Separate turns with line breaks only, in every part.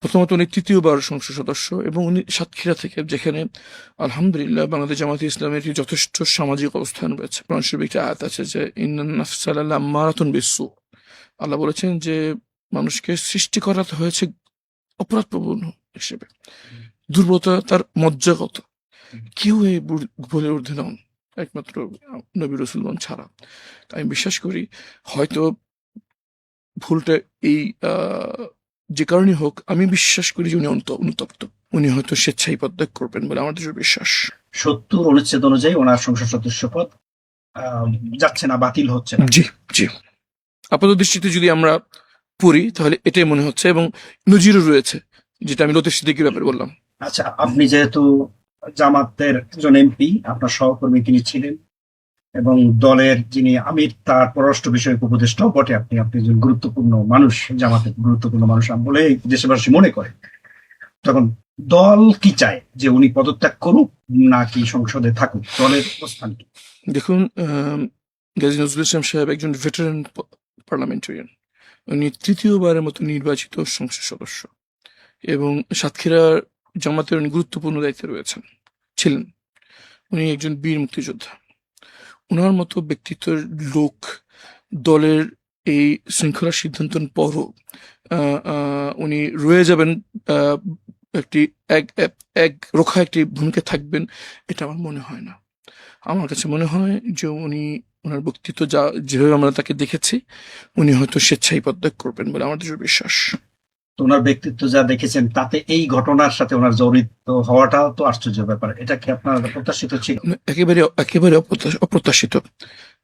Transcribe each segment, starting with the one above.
প্রথমত উনি তৃতীয়বার সংসদ সদস্য এবং উনি সাতক্ষীরা থেকে, যেখানে আলহামদুলিল্লাহ বাংলাদেশ জামাতে ইসলামের একটি যথেষ্ট সামাজিক অবস্থান রয়েছে। কোরআন শরীফে একটি আয়াত আছে যে ইন্নান নাফসা লাম্মারাতুন বিসসু। আল্লাহ বলেছেন যে মানুষকে সৃষ্টি করা হয়েছে অপরাধপ্রবণ হিসেবে, দুর্বলতা তার মজ্জাগত। কেউ এই বলে ঊর্ধ্বে নন একমাত্র নবী রাসূলগণ ছাড়া। আমি বিশ্বাস করি হয়তো ভুলটা এই যে কারণে হোক, আমি বিশ্বাস করি যে উনি অনুতপ্ত। উনি হয়তো স্বেচ্ছায় পদত্যাগ করবেন বলে আমার দৃঢ় বিশ্বাস।
৭০ অনুচ্ছেদ অনুযায়ী ওনার সংসদ সদস্য পদ যাচ্ছে না, বাতিল হচ্ছে না।
জি জি, আপাত দৃষ্টিতে যদি আমরা পড়ি তাহলে এটাই মনে হচ্ছে, এবং নজিরও রয়েছে, যেটা আমি লতিফ সিদ্দিকীর ব্যাপারে বললাম।
আচ্ছা, আপনি যেহেতু জামাতের একজন এমপি, আপনার সহকর্মী তিনি ছিলেন এবং দলের যিনি আমির তার পররাষ্ট্র বিষয়ক উপদেষ্টাও বটে, আপনি একজন গুরুত্বপূর্ণ মানুষ, জামাতের গুরুত্বপূর্ণ মানুষ বলে দেশবাসী মনে করে। তখন দল কি চায়, যে উনি পদত্যাগ করুক নাকি সংসদে থাকুক? দলের অবস্থান কি?
দেখুন, গাজী নজরুল ইসলাম সাহেব একজন ভেটারান পার্লামেন্টারিয়ান। উনি তৃতীয়বারের মতো নির্বাচিত সংসদ সদস্য এবং সাতক্ষীরার জামাতের উনি গুরুত্বপূর্ণ দায়িত্বে ছিলেন। উনি একজন বীর মুক্তিযোদ্ধা। ওনার মতো ব্যক্তিত্বের লোক দলের এই শৃঙ্খলার সিদ্ধান্ত পরও উনি রয়ে যাবেন একটি এক রক্ষা একটি ভূমিকা থাকবেন, এটা আমার মনে হয় না। আমার কাছে মনে হয় যে ওনার বক্তৃত্ব যেভাবে আমরা তাকে দেখেছি, উনি হয়তো স্বেচ্ছায় পদত্যাগ করবেন বলে আমার দৃঢ় বিশ্বাস।
ওনার ব্যক্তিত্ব যা দেখেছেন তাতে এই ঘটনার সাথে ওনার জড়িত হওয়াটাও তো আশ্চর্য ব্যাপার। এটা কি আপনার প্রত্যাশিত ছিল?
একেবারে একেবারে অপ্রত্যাশিত।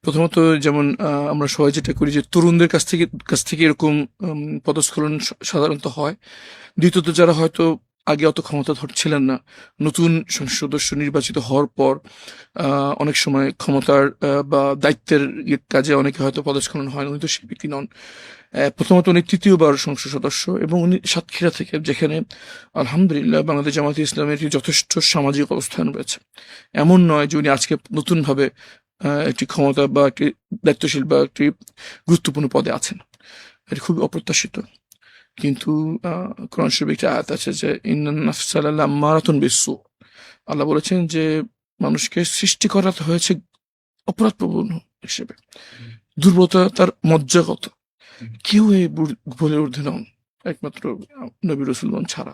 প্রথমত যেমন আমরা সবাই যেটা করি যে তরুণদের কাছ থেকে এরকম পদস্খলন সাধারণত হয়। দ্বিতীয়ত যারা হয়তো আগে অত ক্ষমতাধর ছিলেন না, নতুন সংসদ সদস্য নির্বাচিত হওয়ার পর অনেক সময় ক্ষমতার বা দায়িত্বের কাজে অনেকে হয়তো পদস্খলন হয়। উনি তো সেই ব্যক্তি নন। প্রথমত উনি তৃতীয়বার সংসদ সদস্য এবং উনি সাতক্ষীরা থেকে, যেখানে আলহামদুলিল্লাহ বাংলাদেশ জামাতে ইসলামের একটি যথেষ্ট সামাজিক অবস্থান রয়েছে। এমন নয় যে উনি আজকে নতুনভাবে একটি ক্ষমতা বা একটি দায়িত্বশীল বা একটি গুরুত্বপূর্ণ পদে আছেন। এটি খুবই অপ্রত্যাশিত। কিন্তু কোরআন শরীফে একটি আয়াত আছে যে ইন্নান নাফসা লাম্মারাতুন বিসসু। আল্লাহ বলেছেন যে মানুষকে সৃষ্টি করা হয়েছে অপরাধপ্রবণ হিসেবে, দুর্বলতা তার মজ্জাগত। কেউ এই বলে ঊর্ধ্বে নন একমাত্র নবী রাসূলগণ ছাড়া।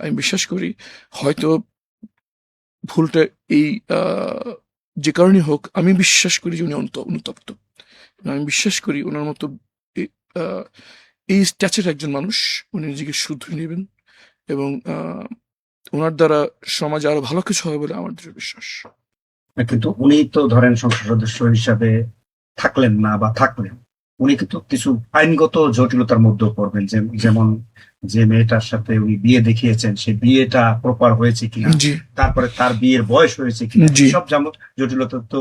আমি বিশ্বাস করি হয়তো ভুলটা এই যে কারণে হোক, আমি বিশ্বাস করি যে উনি অনুতপ্ত। আমি বিশ্বাস করি ওনার মতো এই স্ট্যাচার একজন মানুষ উনি নিজেকে শুধরে নেবেন এবং ওনার দ্বারা সমাজে আরো ভালো কিছু হবে বলে আমার দৃঢ় বিশ্বাস।
কিন্তু উনি তো ধরেন সংসদ সদস্য হিসাবে থাকলেন না বা থাকলেন, উনি কিন্তু কিছু আইনগত জটিলতার মধ্যে পড়বেন, যেমন যে মেয়েটার সাথে উনি বিয়ে দেখিয়েছেন সে বিয়েটা প্রপার হয়েছে কিনা,
জি
তারপরে তার বিয়ের বয়স হয়েছে কিনা,
জি,
সব যেমন জটিলতা তো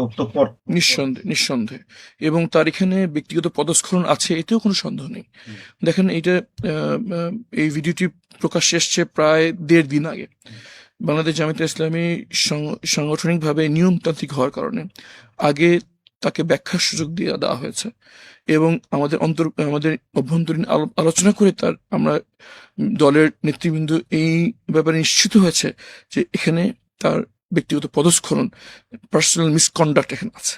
নিঃসন্দেহে এবং তার এখানে ব্যক্তিগত পদস্খলন আছে, এতেও কোনো সন্দেহ নেই। দেখেন এইটা এই ভিডিওটি প্রকাশ্যে এসছে প্রায় ১.৫ দিন আগে। বাংলাদেশ জামায়াতে ইসলামী সাংগঠনিকভাবে নিয়মতান্ত্রিক হওয়ার কারণে আগে তাকে ব্যাখ্যার সুযোগ দেওয়া হয়েছে এবং আমাদের অভ্যন্তরীণ আলোচনা করে আমরা দলের নেতৃবৃন্দ এই ব্যাপারে নিশ্চিত হয়েছে যে এখানে তার ব্যক্তিগত পদস্খলন, পার্সোনাল মিসকন্ডাক্ট এখানে আছে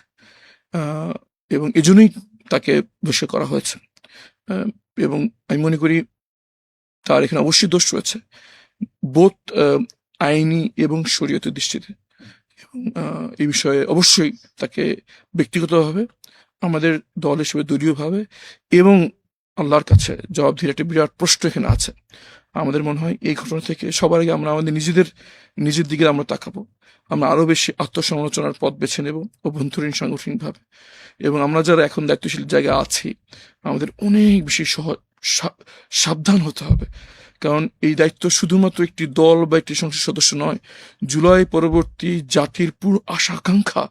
এবং এজন্যই তাকে বহিষ্কার করা হয়েছে। এবং আমি মনে করি তার এখানে অবশ্যই দোষ রয়েছে, বোথ আইনি এবং শরীয়তের দৃষ্টিতে। এবং এই বিষয়ে অবশ্যই তাকে ব্যক্তিগতভাবে, আমাদের দল হিসেবে দলীয়ভাবে এবং আল্লাহর কাছে জবাবদিহির একটা বিরাট প্রশ্ন এখানে আছে। আমাদের মনে হয় এই ঘটনা থেকে সবার আগে আমরা আমাদের নিজের দিকে আমরা তাকাবো। আমরা আরো বেশি আত্মসমালোচনার পথ বেছে নেব অভ্যন্তরীণ সাংগঠনিকভাবে, এবং আমরা যারা এখন দায়িত্বশীল জায়গায় আছি আমাদের অনেক বেশি সাবধান হতে হবে। কারণ এই দায়িত্ব শুধুমাত্র একটি দল বা একটি সংসদ সদস্য নয়, জুলাই পরবর্তী জাতির পুরো আশা আকাঙ্ক্ষা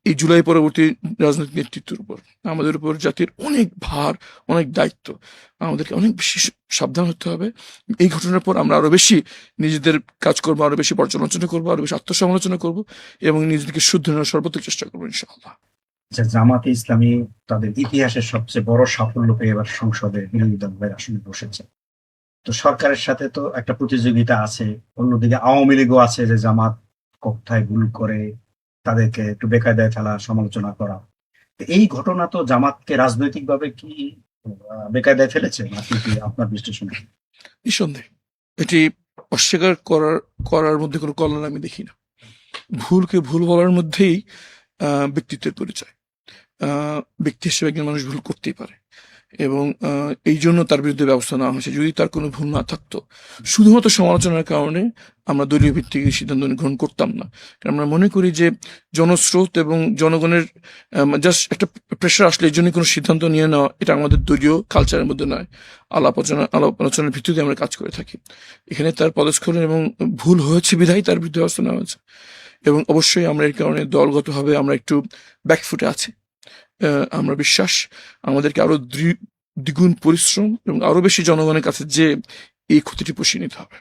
এই জুলাই পরবর্তী রাজনৈতিক নেতৃত্বের উপর, আমাদের উপর জাতির অনেক ভার, অনেক দায়িত্ব। আমাদেরকে অনেক বেশি সাবধান হতে হবে। এই ঘটনার পর আমরা আরো বেশি নিজেদের কাজ করবো, আরো বেশি পর্যালোচনা করবো, আরো বেশি আত্মসমালোচনা করবো এবং নিজেদেরকে শুধরানোর সর্বোচ্চ চেষ্টা করবো ইনশাআল্লাহ।
জামাতে ইসলামী তাদের ইতিহাসের সবচেয়ে বড় সাফল্য পেয়ে এবার সংসদে বিরোধী দলের আসনে বসেছে। তো সরকারের সাথে তো একটা প্রতিযোগিতা আছে, অন্যদিকে আওয়ামী লীগও আছে যে জামাত কোথায় ভুল করে তাদেরকে একটু বেকায়দায় ফেলা, সমালোচনা করা। তো এই ঘটনা তো জামাতকে রাজনৈতিকভাবে কি বেকায়দায় ফেলেছে নাকি, কি আপনার বিশ্লেষণে?
নিঃসন্দেহে এটি অস্বীকার করার মধ্যে কোনো কল্যাণ আমি দেখি না। ভুলকে ভুল বলার মধ্যেই ব্যক্তিত্বের পরিচয়। ব্যক্তি হিসেবে একজন মানুষ ভুল করতেই পারে, এবং এই জন্য তার বিরুদ্ধে ব্যবস্থা নেওয়া হয়েছে। যদি তার কোনো ভুল না থাকতো, শুধুমাত্র সমালোচনার কারণে আমরা দলীয় ভিত্তিক এই সিদ্ধান্ত গ্রহণ করতাম না। কারণ আমরা মনে করি যে জনস্রোত এবং জনগণের জাস্ট একটা প্রেশার আসলে এই জন্য কোনো সিদ্ধান্ত নিয়ে নেওয়া, এটা আমাদের দলীয় কালচারের মধ্যে নয়। আলাপ আলোচনার ভিত্তিতে আমরা কাজ করে থাকি। এখানে তার পদস্খলন এবং ভুল হয়েছে বিধায় তার বিরুদ্ধে ব্যবস্থা নেওয়া হয়েছে, এবং অবশ্যই আমরা এর কারণে দলগতভাবে আমরা একটু ব্যাকফুটে আছি। আমরা বিশ্বাস আমাদেরকে আরো দ্বিগুণ পরিশ্রম এবং আরো বেশি জনগণের কাছে যে এই ক্ষতিটি পুষিয়ে নিতে হবে।